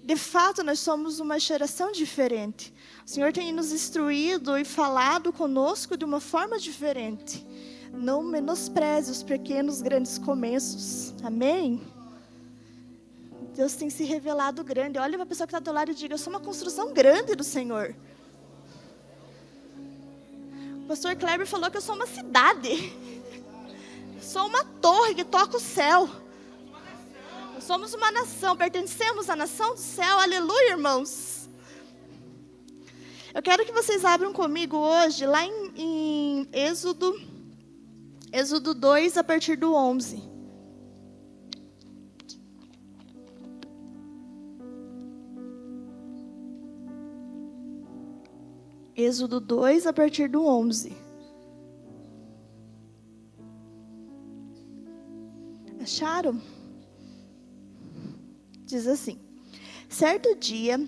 De fato, nós somos uma geração diferente. O Senhor tem nos instruído e falado conosco de uma forma diferente. Não menospreze os pequenos, grandes começos. Amém? Deus tem se revelado grande. Olha para a pessoa que está do lado e diga: eu sou uma construção grande do Senhor. O pastor Kleber falou que eu sou uma cidade. Sou uma torre que toca o céu. Nós somos uma nação, pertencemos à nação do céu. Aleluia, irmãos. Eu quero que vocês abram comigo hoje, lá em Êxodo 2, a partir do 11. Êxodo 2, a partir do 11. Acharam? Diz assim: certo dia,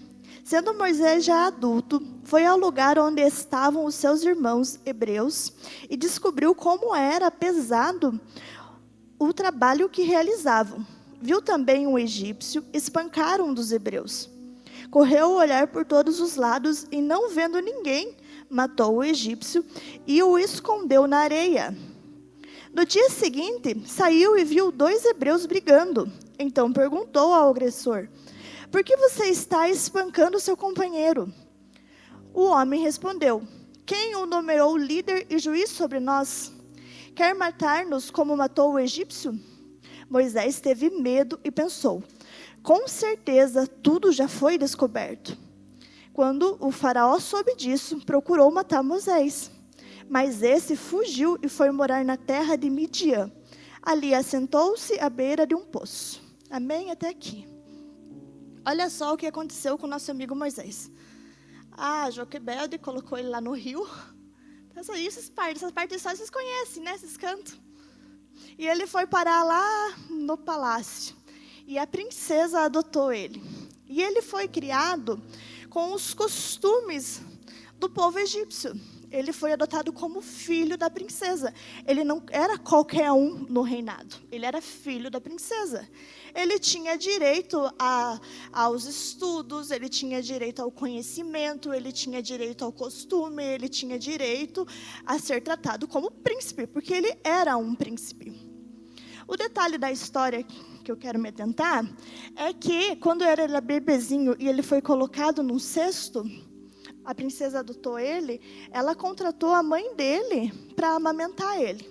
sendo Moisés já adulto, foi ao lugar onde estavam os seus irmãos hebreus e descobriu como era pesado o trabalho que realizavam. Viu também um egípcio espancar um dos hebreus. Correu a olhar por todos os lados e, não vendo ninguém, matou o egípcio e o escondeu na areia. No dia seguinte, saiu e viu 2 hebreus brigando. Então perguntou ao agressor: por que você está espancando seu companheiro? O homem respondeu: quem o nomeou líder e juiz sobre nós? Quer matar-nos como matou o egípcio? Moisés teve medo e pensou: com certeza tudo já foi descoberto. Quando o faraó soube disso, procurou matar Moisés. Mas esse fugiu e foi morar na terra de Midian. Ali assentou-se à beira de um poço. Amém? Até aqui. Olha só o que aconteceu com o nosso amigo Moisés. Joquebede colocou ele lá no rio. Pensa isso, essas partes só vocês conhecem, né? Esses cantos. E ele foi parar lá no palácio. E a princesa adotou ele. E ele foi criado com os costumes do povo egípcio. Ele foi adotado como filho da princesa. Ele não era qualquer um no reinado. Ele era filho da princesa. Ele tinha direito aos estudos, ele tinha direito ao conhecimento, ele tinha direito ao costume, ele tinha direito a ser tratado como príncipe, porque ele era um príncipe. O detalhe da história que eu quero me atentar é que, quando ele era bebezinho e ele foi colocado num cesto, a princesa adotou ele, ela contratou a mãe dele para amamentar ele.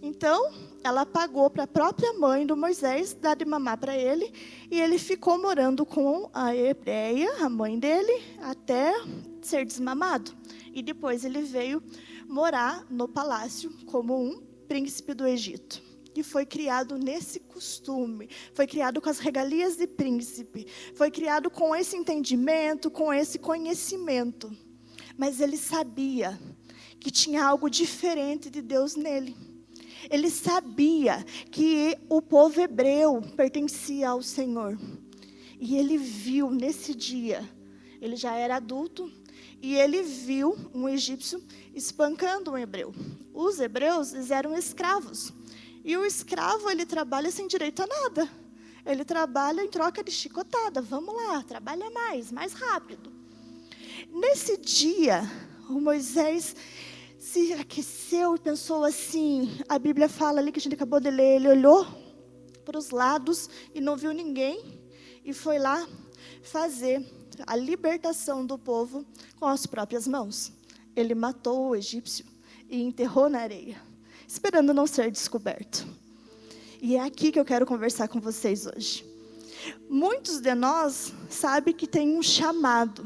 Então, ela pagou para a própria mãe do Moisés dar de mamar para ele, e ele ficou morando com a hebreia, a mãe dele, até ser desmamado. E depois ele veio morar no palácio como um príncipe do Egito. E foi criado nesse costume, foi criado com as regalias de príncipe, foi criado com esse entendimento, com esse conhecimento. Mas ele sabia que tinha algo diferente de Deus nele. Ele sabia que o povo hebreu pertencia ao Senhor. E ele viu nesse dia, ele já era adulto, e ele viu um egípcio espancando um hebreu. Os hebreus, eles eram escravos. E o escravo, ele trabalha sem direito a nada. Ele trabalha em troca de chicotada. Vamos lá, trabalha mais rápido. Nesse dia, o Moisés se aqueceu e pensou assim. A Bíblia fala ali que a gente acabou de ler. Ele olhou para os lados e não viu ninguém. E foi lá fazer a libertação do povo com as próprias mãos. Ele matou o egípcio e enterrou na areia, esperando não ser descoberto. E é aqui que eu quero conversar com vocês hoje. Muitos de nós sabem que tem um chamado.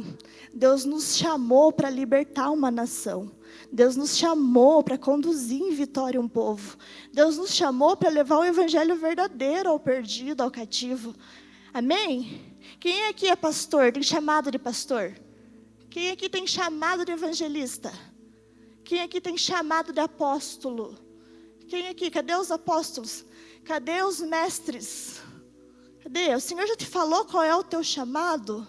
Deus nos chamou para libertar uma nação. Deus nos chamou para conduzir em vitória um povo. Deus nos chamou para levar o evangelho verdadeiro ao perdido, ao cativo. Amém? Quem aqui é pastor? Tem chamado de pastor? Quem aqui tem chamado de evangelista? Quem aqui tem chamado de apóstolo? Quem aqui? Cadê os apóstolos? Cadê os mestres? Cadê? O Senhor já te falou qual é o teu chamado?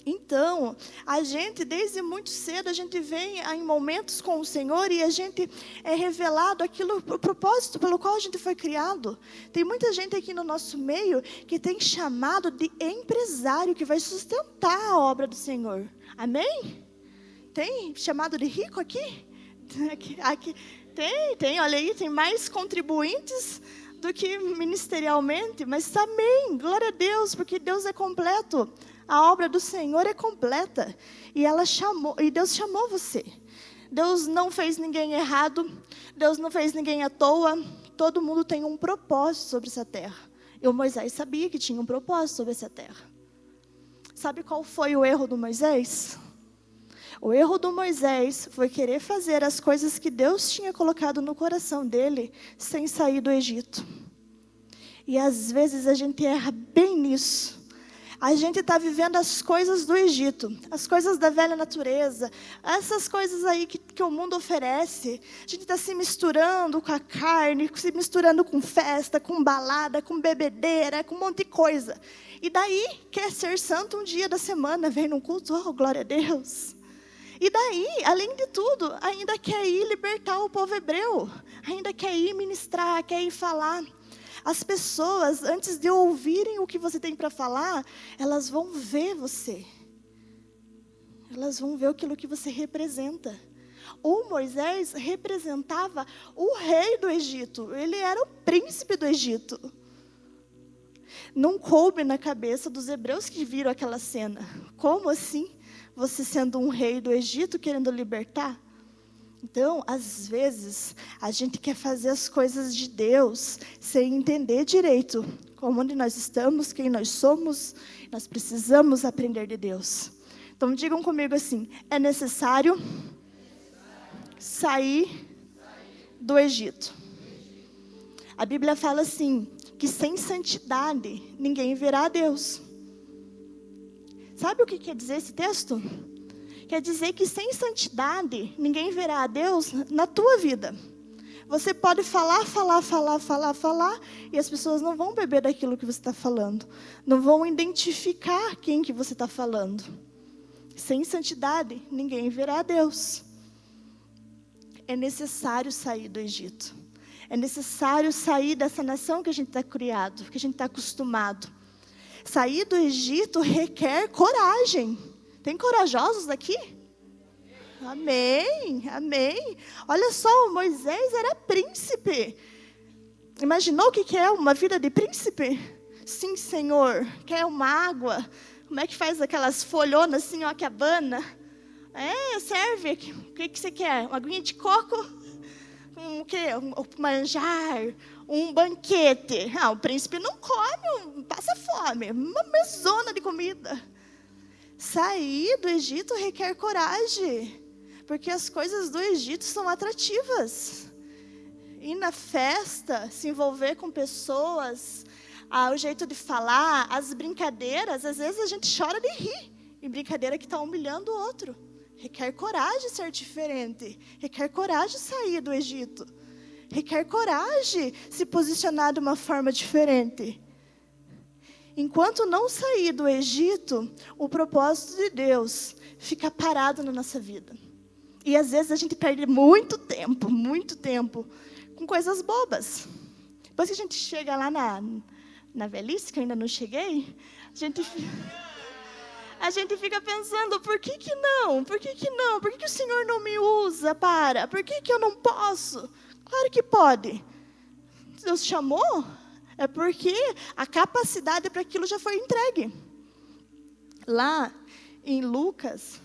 Então, a gente, desde muito cedo, a gente vem em momentos com o Senhor e a gente é revelado aquilo, o propósito pelo qual a gente foi criado. Tem muita gente aqui no nosso meio que tem chamado de empresário, que vai sustentar a obra do Senhor. Amém? Tem chamado de rico aqui? Aqui. Tem, olha aí, tem mais contribuintes do que ministerialmente, mas amém, glória a Deus, porque Deus é completo. A obra do Senhor é completa. E Deus chamou você. Deus não fez ninguém errado. Deus não fez ninguém à toa. Todo mundo tem um propósito sobre essa terra. E o Moisés sabia que tinha um propósito sobre essa terra. Sabe qual foi o erro do Moisés? O erro do Moisés foi querer fazer as coisas que Deus tinha colocado no coração dele sem sair do Egito. E às vezes a gente erra bem nisso. A gente está vivendo as coisas do Egito, as coisas da velha natureza, essas coisas aí que o mundo oferece. A gente está se misturando com a carne, se misturando com festa, com balada, com bebedeira, com um monte de coisa. E daí quer ser santo um dia da semana, vem num culto, oh, glória a Deus. E daí, além de tudo, ainda quer ir libertar o povo hebreu, ainda quer ir ministrar, quer ir falar. As pessoas, antes de ouvirem o que você tem para falar, elas vão ver você. Elas vão ver aquilo que você representa. O Moisés representava o rei do Egito. Ele era o príncipe do Egito. Não coube na cabeça dos hebreus que viram aquela cena. Como assim? Você sendo um rei do Egito, querendo libertar? Então, às vezes, a gente quer fazer as coisas de Deus sem entender direito onde nós estamos, quem nós somos. Nós precisamos aprender de Deus. Então, digam comigo assim: é necessário sair do Egito. A Bíblia fala assim, que sem santidade ninguém verá a Deus. Sabe o que quer dizer esse texto? Quer dizer que sem santidade, ninguém verá a Deus na tua vida. Você pode falar, e as pessoas não vão beber daquilo que você está falando. Não vão identificar quem que você está falando. Sem santidade, ninguém verá a Deus. É necessário sair do Egito. É necessário sair dessa nação que a gente está criado, que a gente está acostumado. Sair do Egito requer coragem. Tem corajosos aqui? Amém, amém. Olha só, Moisés era príncipe. Imaginou o que é uma vida de príncipe? Sim, Senhor. Quer uma água? Como é que faz aquelas folhonas assim, ó, que abana? Serve. O que você quer? Uma aguinha de coco? O quê? Um manjar? Um banquete? O príncipe não come, passa fome. Uma mesona de comida. Sair do Egito requer coragem, porque as coisas do Egito são atrativas. Ir na festa, se envolver com pessoas, o jeito de falar, as brincadeiras, às vezes a gente chora de rir, em brincadeira que está humilhando o outro. Requer coragem ser diferente, requer coragem sair do Egito, requer coragem se posicionar de uma forma diferente. Enquanto não sair do Egito, o propósito de Deus fica parado na nossa vida. E às vezes a gente perde muito tempo com coisas bobas. Depois que a gente chega lá na velhice, que eu ainda não cheguei, a gente fica pensando, por que não? Por que não? Por que o Senhor não me usa para? Por que eu não posso? Claro que pode. Deus chamou? É porque a capacidade para aquilo já foi entregue. Lá em Lucas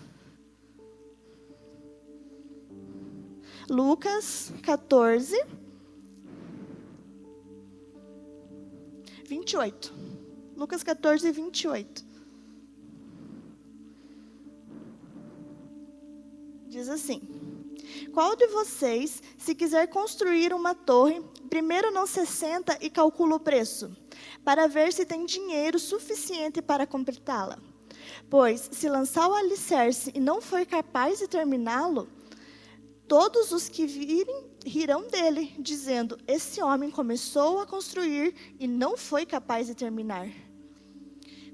14, 28. Lucas 14, 28. Diz assim: qual de vocês, se quiser construir uma torre, primeiro não se senta e calcula o preço, para ver se tem dinheiro suficiente para completá-la? Pois, se lançar o alicerce e não for capaz de terminá-lo, todos os que virem rirão dele, dizendo: esse homem começou a construir e não foi capaz de terminar.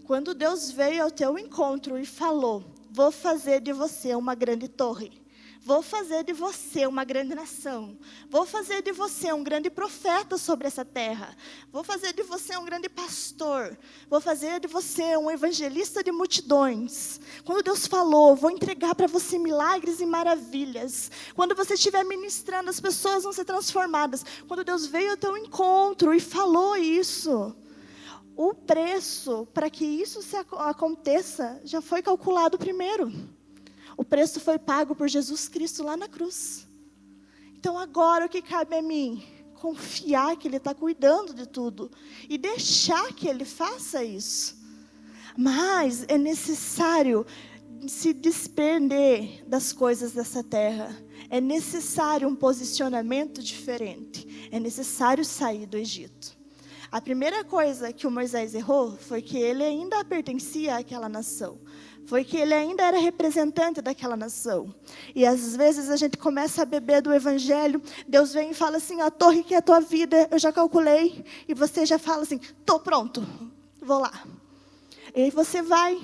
Quando Deus veio ao teu encontro e falou: vou fazer de você uma grande torre. Vou fazer de você uma grande nação. Vou fazer de você um grande profeta sobre essa terra. Vou fazer de você um grande pastor. Vou fazer de você um evangelista de multidões. Quando Deus falou: vou entregar para você milagres e maravilhas. Quando você estiver ministrando, as pessoas vão ser transformadas. Quando Deus veio ao teu encontro e falou isso, o preço para que isso aconteça já foi calculado primeiro. O preço foi pago por Jesus Cristo lá na cruz. Então agora o que cabe a mim? Confiar que Ele está cuidando de tudo. E deixar que Ele faça isso. Mas é necessário se desprender das coisas dessa terra. É necessário um posicionamento diferente. É necessário sair do Egito. A primeira coisa que o Moisés errou foi que ele ainda pertencia àquela nação. Foi que ele ainda era representante daquela nação. E às vezes a gente começa a beber do evangelho. Deus vem e fala assim: a torre que é a tua vida, eu já calculei. E você já fala assim: estou pronto, vou lá. E aí você vai,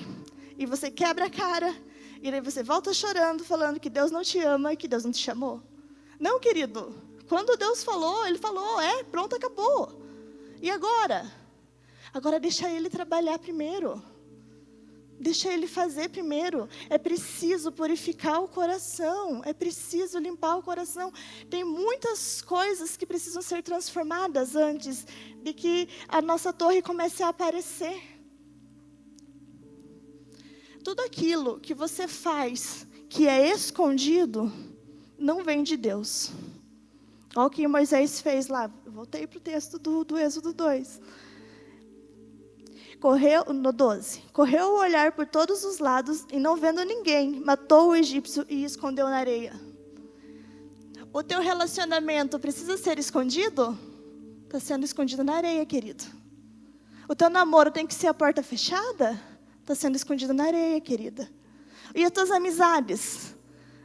e você quebra a cara. E aí você volta chorando, falando que Deus não te ama e que Deus não te chamou. Não, querido. Quando Deus falou, Ele falou: pronto, acabou. E agora? Agora deixa Ele trabalhar primeiro. Deixa Ele fazer primeiro. É preciso purificar o coração. É preciso limpar o coração. Tem muitas coisas que precisam ser transformadas antes de que a nossa torre comece a aparecer. Tudo aquilo que você faz que é escondido, não vem de Deus. Olha o que Moisés fez lá. Eu voltei para o texto do Êxodo 2. No 12. Correu o olhar por todos os lados e não vendo ninguém, matou o egípcio e escondeu na areia. O teu relacionamento precisa ser escondido? Está sendo escondido na areia, querido. O teu namoro tem que ser a porta fechada? Está sendo escondido na areia, querida. E as tuas amizades?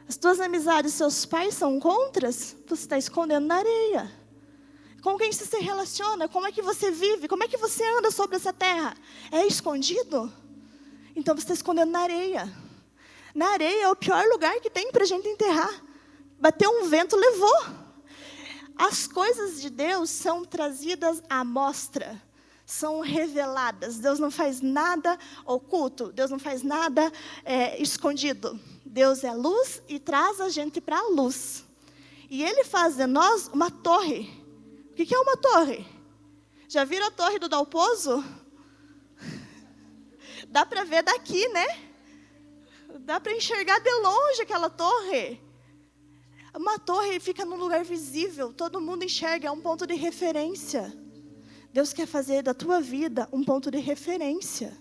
As tuas amizades, seus pais são contras? Você está escondendo na areia. Com quem você se relaciona? Como é que você vive? Como é que você anda sobre essa terra? É escondido? Então você está escondendo na areia. Na areia é o pior lugar que tem para a gente enterrar. Bateu um vento, levou. As coisas de Deus são trazidas à mostra. São reveladas. Deus não faz nada oculto. Deus não faz nada escondido. Deus é luz e traz a gente para a luz. E Ele faz de nós uma torre. O que é uma torre? Já viram a torre do Dalpozo? Dá para ver daqui, né? Dá para enxergar de longe aquela torre. Uma torre fica num lugar visível. Todo mundo enxerga, é um ponto de referência. Deus quer fazer da tua vida um ponto de referência.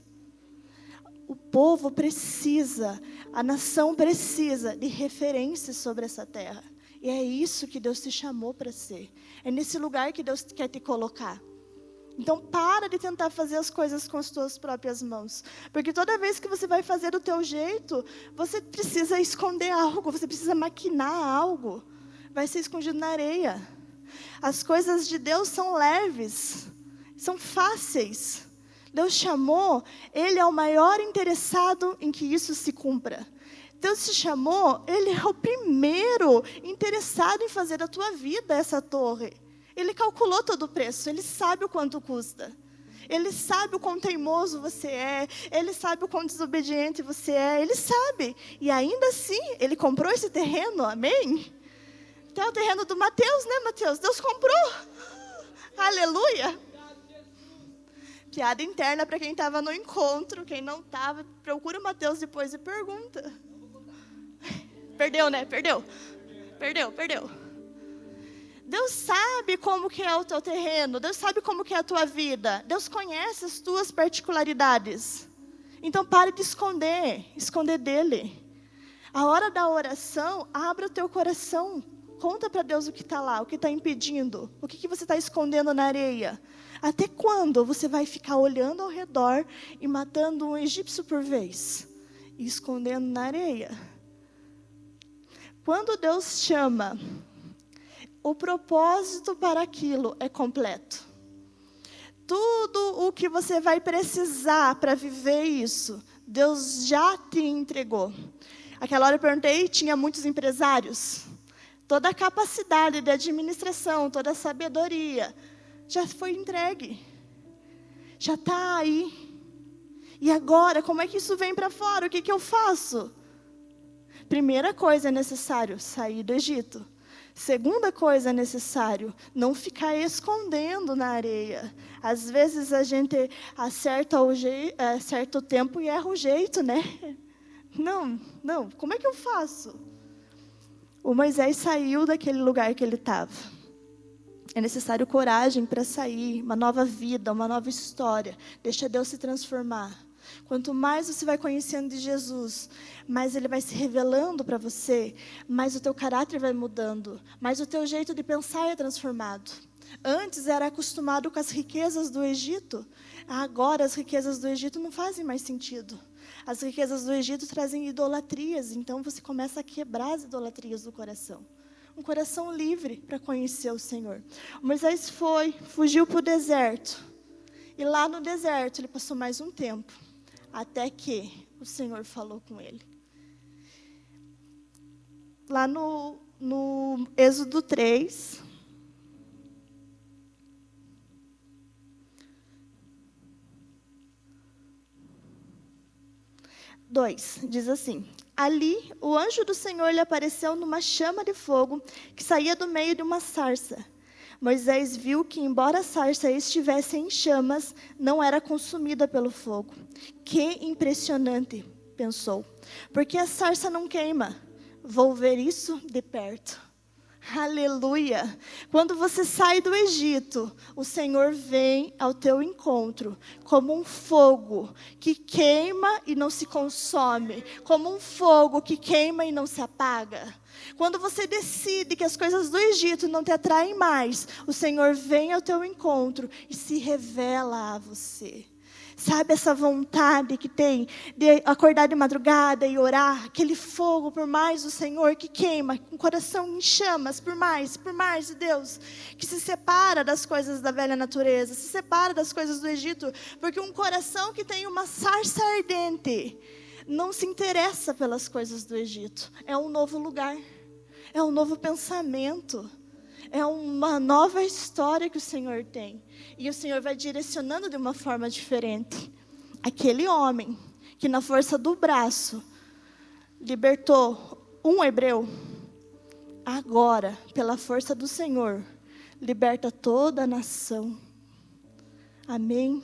O povo precisa, a nação precisa de referências sobre essa terra. E é isso que Deus te chamou para ser. É nesse lugar que Deus quer te colocar. Então para de tentar fazer as coisas com as tuas próprias mãos. Porque toda vez que você vai fazer do teu jeito, você precisa esconder algo, você precisa maquinar algo. Vai ser escondido na areia. As coisas de Deus são leves, são fáceis. Deus chamou, Ele é o maior interessado em que isso se cumpra. Deus te chamou, Ele é o primeiro interessado em fazer da tua vida essa torre. Ele calculou todo o preço, Ele sabe o quanto custa. Ele sabe o quão teimoso você é, Ele sabe o quão desobediente você é, Ele sabe. E ainda assim, Ele comprou esse terreno, amém? Então é o terreno do Mateus, né, Mateus? Deus comprou. Aleluia. Piada interna para quem estava no encontro. Quem não estava, procura o Mateus depois e pergunta. Perdeu, né? Perdeu. Deus sabe como que é o teu terreno. Deus sabe como que é a tua vida. Deus conhece as tuas particularidades. Então pare de esconder dele. A hora da oração, abra o teu coração. Conta para Deus o que está lá, o que está impedindo. O que você está escondendo na areia. Até quando você vai ficar olhando ao redor e matando um egípcio por vez? E escondendo na areia. Quando Deus chama, o propósito para aquilo é completo. Tudo o que você vai precisar para viver isso, Deus já te entregou. Aquela hora eu perguntei, tinha muitos empresários? Toda a capacidade de administração, toda a sabedoria, já foi entregue. Já está aí. E agora, como é que isso vem para fora? O que eu faço? Primeira coisa é necessário, sair do Egito. Segunda coisa é necessário, não ficar escondendo na areia. Às vezes a gente acerta o tempo e erra o jeito, né? Não, como é que eu faço? O Moisés saiu daquele lugar que ele estava. É necessário coragem para sair, uma nova vida, uma nova história. Deixa Deus se transformar. Quanto mais você vai conhecendo de Jesus, mais Ele vai se revelando para você, mais o teu caráter vai mudando, mais o teu jeito de pensar é transformado. Antes era acostumado com as riquezas do Egito, agora as riquezas do Egito não fazem mais sentido. As riquezas do Egito trazem idolatrias, então você começa a quebrar as idolatrias do coração. Um coração livre para conhecer o Senhor. O Moisés fugiu para o deserto, e lá no deserto ele passou mais um tempo. Até que o Senhor falou com ele. Lá no Êxodo 3. Diz assim: ali o anjo do Senhor lhe apareceu numa chama de fogo que saía do meio de uma sarça. Moisés viu que, embora a sarça estivesse em chamas, não era consumida pelo fogo. Que impressionante, pensou. Porque a sarça não queima? Vou ver isso de perto. Aleluia! Quando você sai do Egito, o Senhor vem ao teu encontro como um fogo que queima e não se consome, como um fogo que queima e não se apaga. Quando você decide que as coisas do Egito não te atraem mais, o Senhor vem ao teu encontro e se revela a você. Sabe essa vontade que tem de acordar de madrugada e orar? Aquele fogo por mais do Senhor que queima, com o coração em chamas, por mais de Deus. Que se separa das coisas da velha natureza, se separa das coisas do Egito. Porque um coração que tem uma sarça ardente, não se interessa pelas coisas do Egito. É um novo lugar, é um novo pensamento. É uma nova história que o Senhor tem. E o Senhor vai direcionando de uma forma diferente. Aquele homem que na força do braço libertou um hebreu, agora, pela força do Senhor, liberta toda a nação. Amém?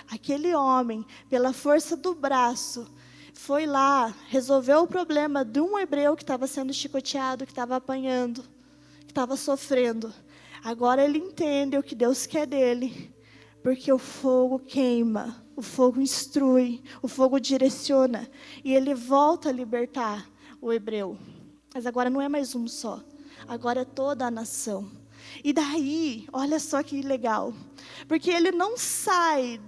Aquele homem, pela força do braço, foi lá, resolveu o problema de um hebreu que estava sendo chicoteado, que estava apanhando, estava sofrendo. Agora ele entende o que Deus quer dele, porque o fogo queima, o fogo instrui, o fogo direciona, e ele volta a libertar o hebreu. Mas agora não é mais um só, agora é toda a nação. E daí, olha só que legal, porque ele não sai,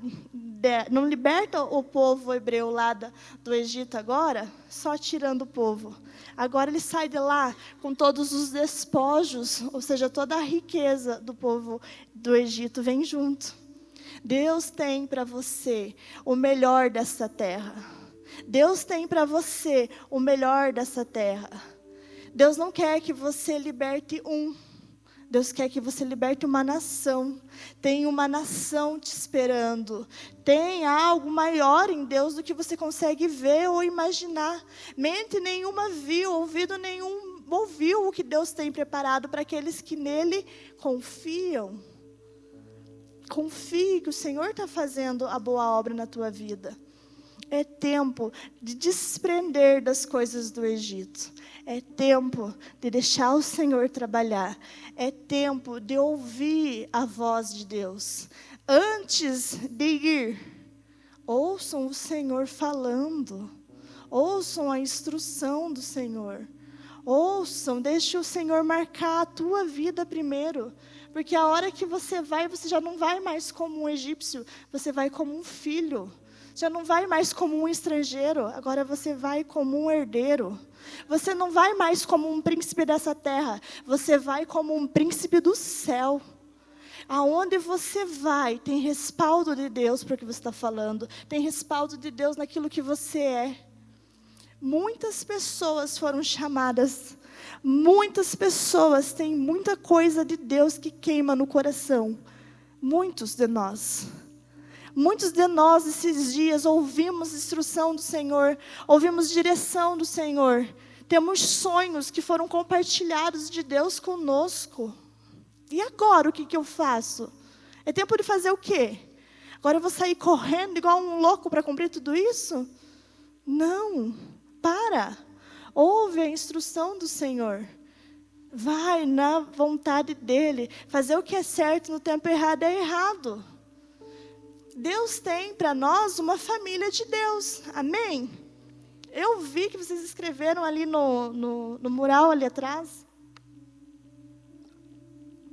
não liberta o povo hebreu lá do Egito agora, só tirando o povo. Agora ele sai de lá com todos os despojos, ou seja, toda a riqueza do povo do Egito vem junto. Deus tem para você o melhor dessa terra. Deus tem para você o melhor dessa terra. Deus não quer que você liberte Deus quer que você liberte uma nação. Tem uma nação te esperando. Tem algo maior em Deus do que você consegue ver ou imaginar. Mente nenhuma viu, ouvido nenhum ouviu o que Deus tem preparado para aqueles que nele confiam. Confie que o Senhor está fazendo a boa obra na tua vida. É tempo de desprender das coisas do Egito. É tempo de deixar o Senhor trabalhar. É tempo de ouvir a voz de Deus. Antes de ir, ouçam o Senhor falando. Ouçam a instrução do Senhor. Ouçam, deixe o Senhor marcar a tua vida primeiro. Porque a hora que você já não vai mais como um egípcio, você vai como um filho. Já não vai mais como um estrangeiro, agora você vai como um herdeiro. Você não vai mais como um príncipe dessa terra, você vai como um príncipe do céu. Aonde você vai, tem respaldo de Deus para o que você está falando. Tem respaldo de Deus naquilo que você é. Muitas pessoas foram chamadas. Muitas pessoas têm muita coisa de Deus que queima no coração. Muitos de nós. Muitos de nós, esses dias, ouvimos instrução do Senhor. Ouvimos direção do Senhor. Temos sonhos que foram compartilhados de Deus conosco. E agora, o que eu faço? É tempo de fazer o quê? Agora eu vou sair correndo igual um louco para cumprir tudo isso? Não, para. Ouve a instrução do Senhor. Vai na vontade dEle. Fazer o que é certo no tempo errado é errado. Deus tem para nós uma família de Deus. Amém? Eu vi que vocês escreveram ali no mural ali atrás.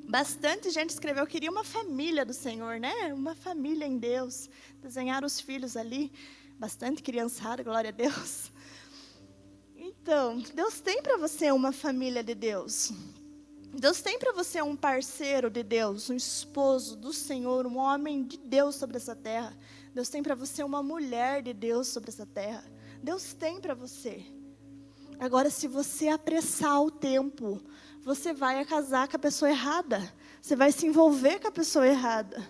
Bastante gente escreveu, queria uma família do Senhor, né? Uma família em Deus. Desenharam os filhos ali. Bastante criançada, glória a Deus. Então, Deus tem para você uma família de Deus. Deus tem para você um parceiro de Deus, um esposo do Senhor, um homem de Deus sobre essa terra. Deus tem para você uma mulher de Deus sobre essa terra. Deus tem para você. Agora, se você apressar o tempo, você vai casar com a pessoa errada. Você vai se envolver com a pessoa errada.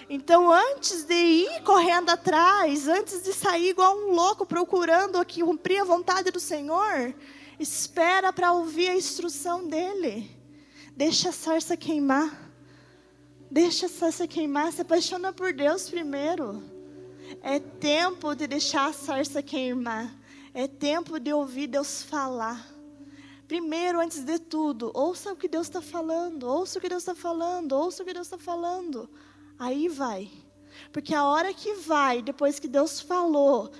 Então, antes de ir correndo atrás, antes de sair igual um louco procurando aqui cumprir a vontade do Senhor, espera para ouvir a instrução dEle. Deixa a sarça queimar. Deixa a sarça queimar. Se apaixona por Deus primeiro. É tempo de deixar a sarça queimar. É tempo de ouvir Deus falar. Primeiro, antes de tudo, ouça o que Deus está falando. Ouça o que Deus está falando. Ouça o que Deus está falando. Aí vai. Porque a hora que vai, depois que Deus falou,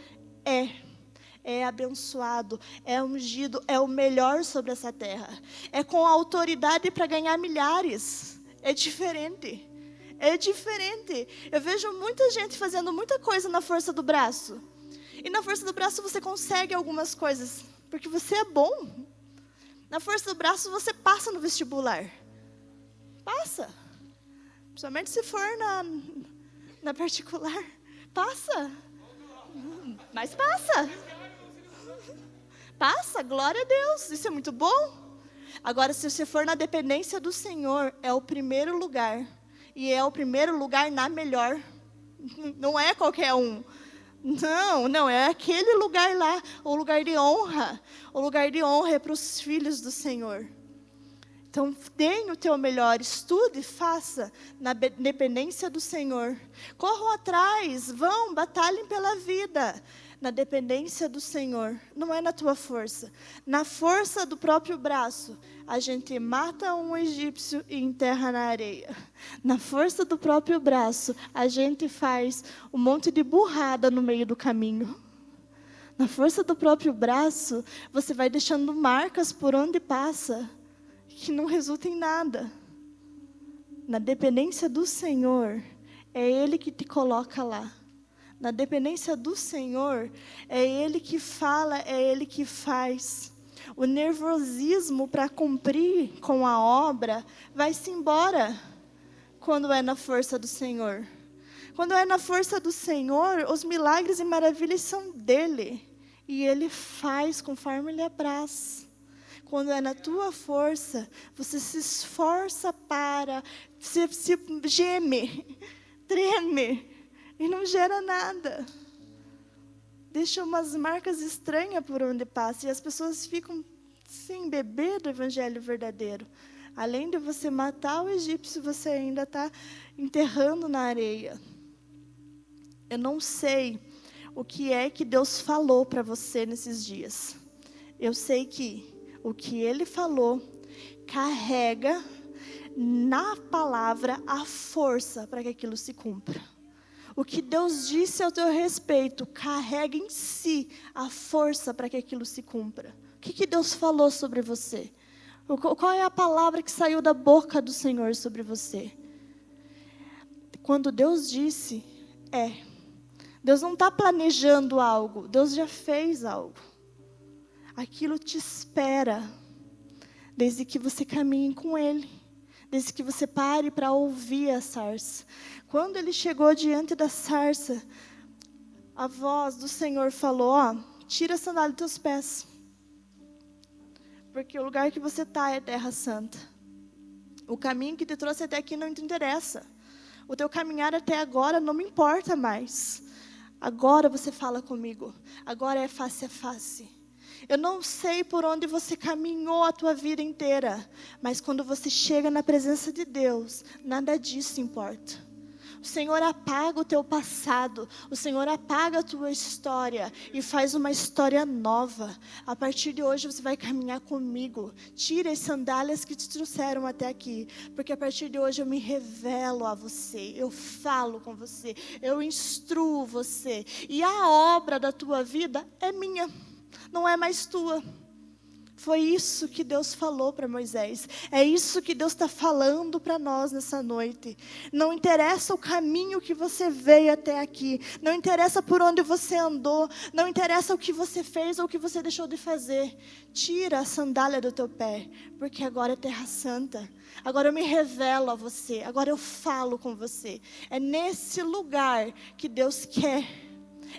é abençoado, é ungido, é o melhor sobre essa terra. É com autoridade para ganhar milhares. É diferente. É diferente. Eu vejo muita gente fazendo muita coisa na força do braço. E na força do braço você consegue algumas coisas, porque você é bom. Na força do braço você passa no vestibular. Passa. Principalmente se for na particular. Passa. Mas passa. Passa, glória a Deus. Isso é muito bom. Agora, se você for na dependência do Senhor, é o primeiro lugar. E é o primeiro lugar na melhor. Não é qualquer um. Não, é aquele lugar lá, o lugar de honra. O lugar de honra é para os filhos do Senhor. Então, dê o teu melhor, estude, faça na dependência do Senhor. Corram atrás, vão, batalhem pela vida. Na dependência do Senhor, não é na tua força. Na força do próprio braço, a gente mata um egípcio e enterra na areia. Na força do próprio braço, a gente faz um monte de burrada no meio do caminho. Na força do próprio braço, você vai deixando marcas por onde passa, que não resultam em nada. Na dependência do Senhor, é Ele que te coloca lá. Na dependência do Senhor, é Ele que fala, é Ele que faz. O nervosismo para cumprir com a obra vai-se embora quando é na força do Senhor. Quando é na força do Senhor, os milagres e maravilhas são dEle. E Ele faz conforme Ele apraz. Quando é na tua força, você se esforça para, se geme, treme. E não gera nada. Deixa umas marcas estranhas por onde passa. E as pessoas ficam sem beber do evangelho verdadeiro. Além de você matar o egípcio, você ainda está enterrando na areia. Eu não sei o que é que Deus falou para você nesses dias. Eu sei que o que Ele falou carrega na palavra a força para que aquilo se cumpra. O que Deus disse ao teu respeito, carrega em si a força para que aquilo se cumpra. O que Deus falou sobre você? Qual é a palavra que saiu da boca do Senhor sobre você? Quando Deus disse, Deus não está planejando algo, Deus já fez algo. Aquilo te espera, desde que você caminhe com Ele. desde que você pare para ouvir a sarça. Quando ele chegou diante da sarça, a voz do Senhor falou, tira a sandália dos teus pés. Porque o lugar que você está é terra santa. O caminho que te trouxe até aqui não te interessa. O teu caminhar até agora não me importa mais. Agora você fala comigo. Agora é face a face. Eu não sei por onde você caminhou a tua vida inteira. Mas quando você chega na presença de Deus, nada disso importa. O Senhor apaga o teu passado. O Senhor apaga a tua história e faz uma história nova. A partir de hoje você vai caminhar comigo. Tira as sandálias que te trouxeram até aqui. Porque a partir de hoje eu me revelo a você. Eu falo com você. Eu instruo você. E a obra da tua vida é minha. Não é mais tua. Foi isso que Deus falou para Moisés. É isso que Deus está falando para nós nessa noite. Não interessa o caminho que você veio até aqui. Não interessa por onde você andou. Não interessa o que você fez ou o que você deixou de fazer. Tira a sandália do teu pé. Porque agora é terra santa. Agora eu me revelo a você. Agora eu falo com você. É nesse lugar que Deus quer.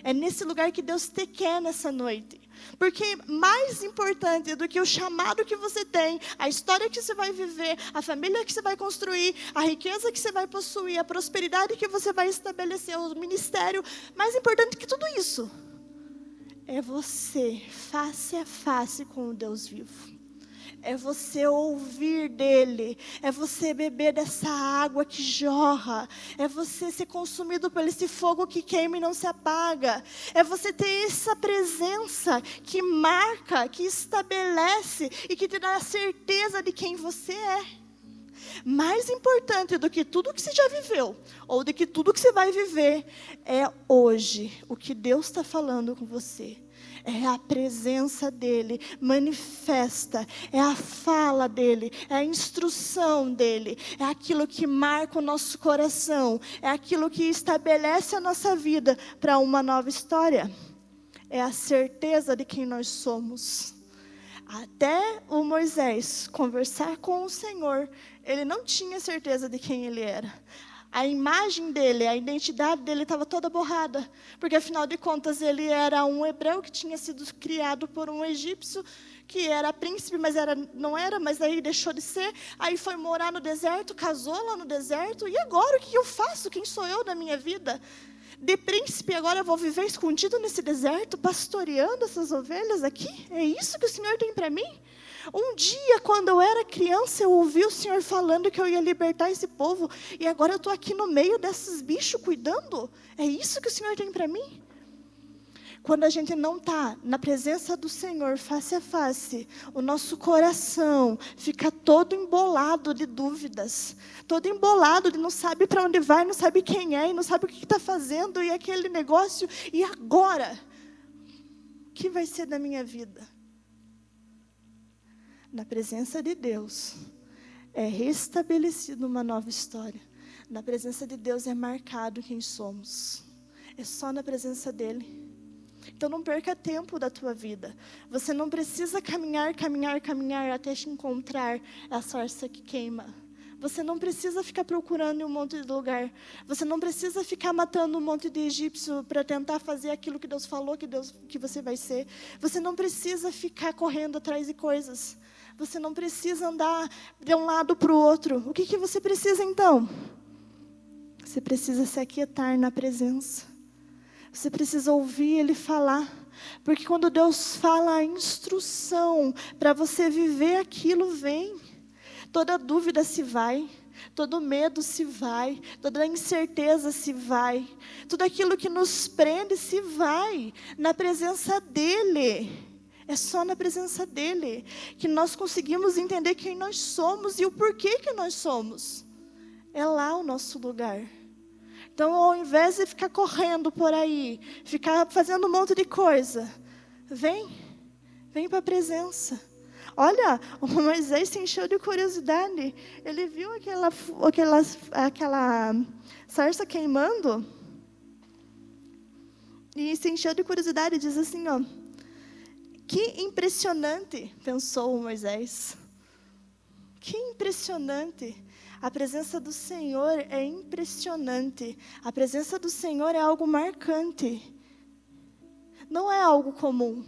É nesse lugar que Deus te quer nessa noite. Porque mais importante do que o chamado que você tem, a história que você vai viver, a família que você vai construir, a riqueza que você vai possuir, a prosperidade que você vai estabelecer, o ministério, mais importante que tudo isso, é você, face a face com o Deus vivo. É você ouvir dele, é você beber dessa água que jorra, é você ser consumido por esse fogo que queima e não se apaga, é você ter essa presença que marca, que estabelece e que te dá a certeza de quem você é. Mais importante do que tudo que você já viveu, ou do que tudo que você vai viver, é hoje o que Deus está falando com você. É a presença dEle, manifesta, é a fala dEle, é a instrução dEle, é aquilo que marca o nosso coração, é aquilo que estabelece a nossa vida para uma nova história. É a certeza de quem nós somos. Até o Moisés conversar com o Senhor, ele não tinha certeza de quem ele era. A imagem dele, a identidade dele estava toda borrada. Porque afinal de contas ele era um hebreu que tinha sido criado por um egípcio, que era príncipe, mas não era, mas aí deixou de ser. Aí foi morar no deserto, casou lá no deserto. E agora o que eu faço? Quem sou eu na minha vida? De príncipe, agora eu vou viver escondido nesse deserto, pastoreando essas ovelhas aqui? É isso que o Senhor tem para mim? Um dia, quando eu era criança, eu ouvi o Senhor falando que eu ia libertar esse povo. E agora eu estou aqui no meio desses bichos cuidando? É isso que o Senhor tem para mim? Quando a gente não está na presença do Senhor, face a face, o nosso coração fica todo embolado de dúvidas. Todo embolado de não sabe para onde vai, não sabe quem é, e não sabe o que está fazendo, e aquele negócio. E agora? O que vai ser da minha vida? Na presença de Deus, é restabelecida uma nova história. Na presença de Deus é marcado quem somos. É só na presença dEle. Então não perca tempo da tua vida. Você não precisa caminhar até te encontrar a sarça que queima. Você não precisa ficar procurando em um monte de lugar. Você não precisa ficar matando um monte de egípcio para tentar fazer aquilo que Deus falou que você vai ser. Você não precisa ficar correndo atrás de coisas. Você não precisa andar de um lado para o outro. O que você precisa então? Você precisa se aquietar na presença. Você precisa ouvir Ele falar. Porque quando Deus fala a instrução para você viver aquilo, vem. Toda dúvida se vai. Todo medo se vai. Toda incerteza se vai. Tudo aquilo que nos prende se vai. Na presença dEle. É só na presença dEle que nós conseguimos entender quem nós somos e o porquê que nós somos. É lá o nosso lugar. Então, ao invés de ficar correndo por aí, ficar fazendo um monte de coisa, vem para a presença. Olha, o Moisés se encheu de curiosidade. Ele viu aquela sarça queimando e se encheu de curiosidade. Diz assim, que impressionante, pensou o Moisés. Que impressionante. A presença do Senhor é impressionante. A presença do Senhor é algo marcante. Não é algo comum.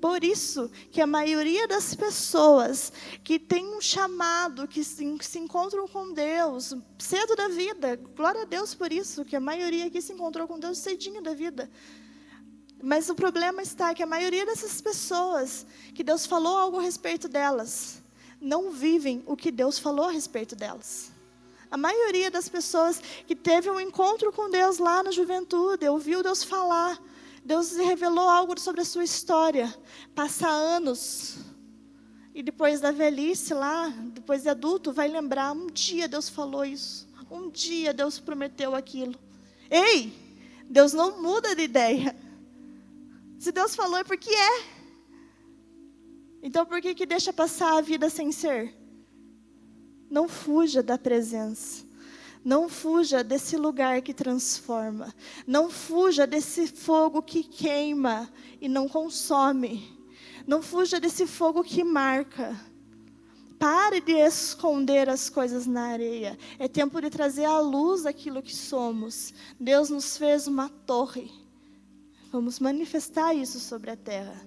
Por isso que a maioria das pessoas que tem um chamado, que se encontram com Deus cedo da vida, glória a Deus por isso, que a maioria aqui se encontrou com Deus cedinho da vida. Mas o problema está que a maioria dessas pessoas, que Deus falou algo a respeito delas, não vivem o que Deus falou a respeito delas. A maioria das pessoas que teve um encontro com Deus lá na juventude, ouviu Deus falar, Deus revelou algo sobre a sua história, passa anos, e depois da velhice lá, depois de adulto, vai lembrar, um dia Deus falou isso, um dia Deus prometeu aquilo. Ei, Deus não muda de ideia. Se Deus falou é porque é. Então por que deixa passar a vida sem ser? Não fuja da presença. Não fuja desse lugar que transforma. Não fuja desse fogo que queima e não consome. Não fuja desse fogo que marca. Pare de esconder as coisas na areia. É tempo de trazer à luz aquilo que somos. Deus nos fez uma torre. Vamos manifestar isso sobre a terra.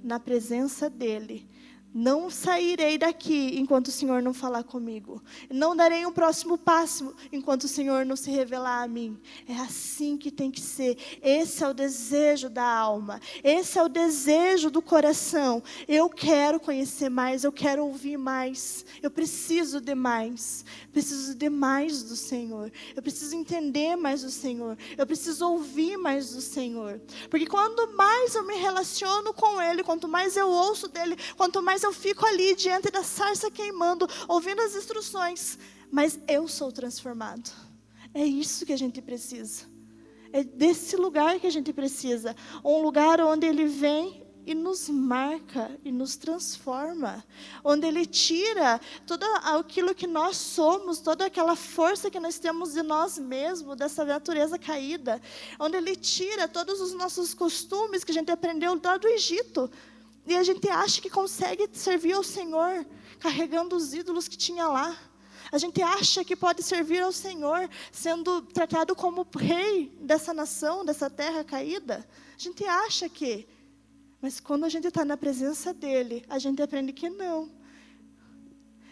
Na presença dEle. Não sairei daqui enquanto o Senhor não falar comigo. Não darei um próximo passo enquanto o Senhor não se revelar a mim. É assim que tem que ser. Esse é o desejo da alma. Esse é o desejo do coração. Eu quero conhecer mais, eu quero ouvir mais. Eu preciso de mais. Preciso de mais do Senhor. Eu preciso entender mais do Senhor. Eu preciso ouvir mais do Senhor. Porque quanto mais eu me relaciono com Ele, quanto mais eu ouço dEle, quanto mais eu fico ali diante da sarça queimando, ouvindo as instruções, mas eu sou transformado. É isso que a gente precisa. É desse lugar que a gente precisa. Um lugar onde Ele vem e nos marca e nos transforma. Onde Ele tira tudo aquilo que nós somos, toda aquela força que nós temos de nós mesmos, dessa natureza caída. Onde Ele tira todos os nossos costumes que a gente aprendeu lá do Egito. E a gente acha que consegue servir ao Senhor carregando os ídolos que tinha lá. A gente acha que pode servir ao Senhor sendo tratado como rei dessa nação, dessa terra caída. A gente acha que. Mas quando a gente está na presença dEle, a gente aprende que não.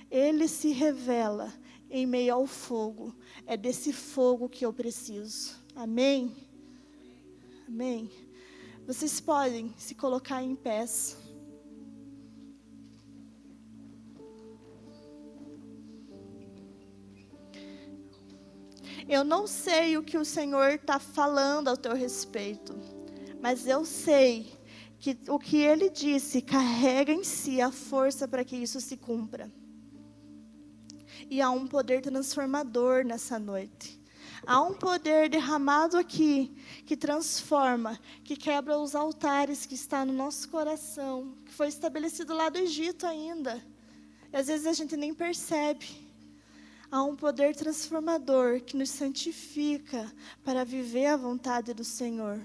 Ele se revela em meio ao fogo. É desse fogo que eu preciso. Amém? Amém? Vocês podem se colocar em pés. Eu não sei o que o Senhor está falando ao teu respeito, mas eu sei que o que Ele disse carrega em si a força para que isso se cumpra. E há um poder transformador nessa noite. Há um poder derramado aqui que transforma, que quebra os altares que está no nosso coração, que foi estabelecido lá do Egito ainda. E às vezes a gente nem percebe. Há um poder transformador que nos santifica para viver a vontade do Senhor.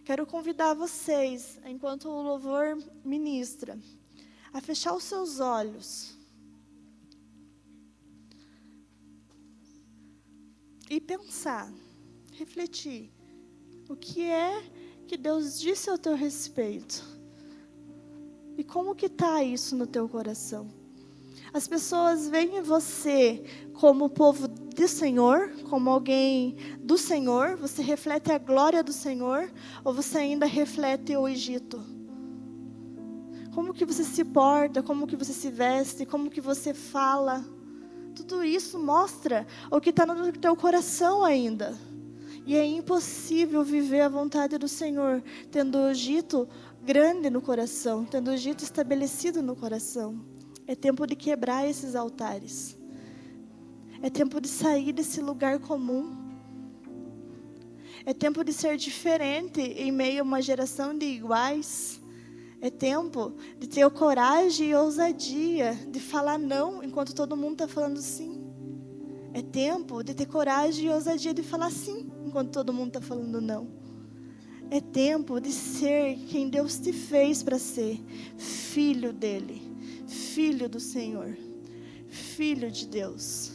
Quero convidar vocês, enquanto o louvor ministra, a fechar os seus olhos e pensar, refletir, o que é que Deus disse ao teu respeito? E como que está isso no teu coração? As pessoas veem você como povo do Senhor, como alguém do Senhor, você reflete a glória do Senhor, ou você ainda reflete o Egito? Como que você se porta, como que você se veste, como que você fala? Tudo isso mostra o que está no teu coração ainda. E é impossível viver a vontade do Senhor, tendo o Egito grande no coração, tendo o Egito estabelecido no coração. É tempo de quebrar esses altares. É tempo de sair desse lugar comum. É tempo de ser diferente em meio a uma geração de iguais. É tempo de ter coragem e ousadia de falar não enquanto todo mundo está falando sim. É tempo de ter coragem e ousadia de falar sim enquanto todo mundo está falando não. É tempo de ser quem Deus te fez para ser, filho dele. filho do Senhor, filho de Deus.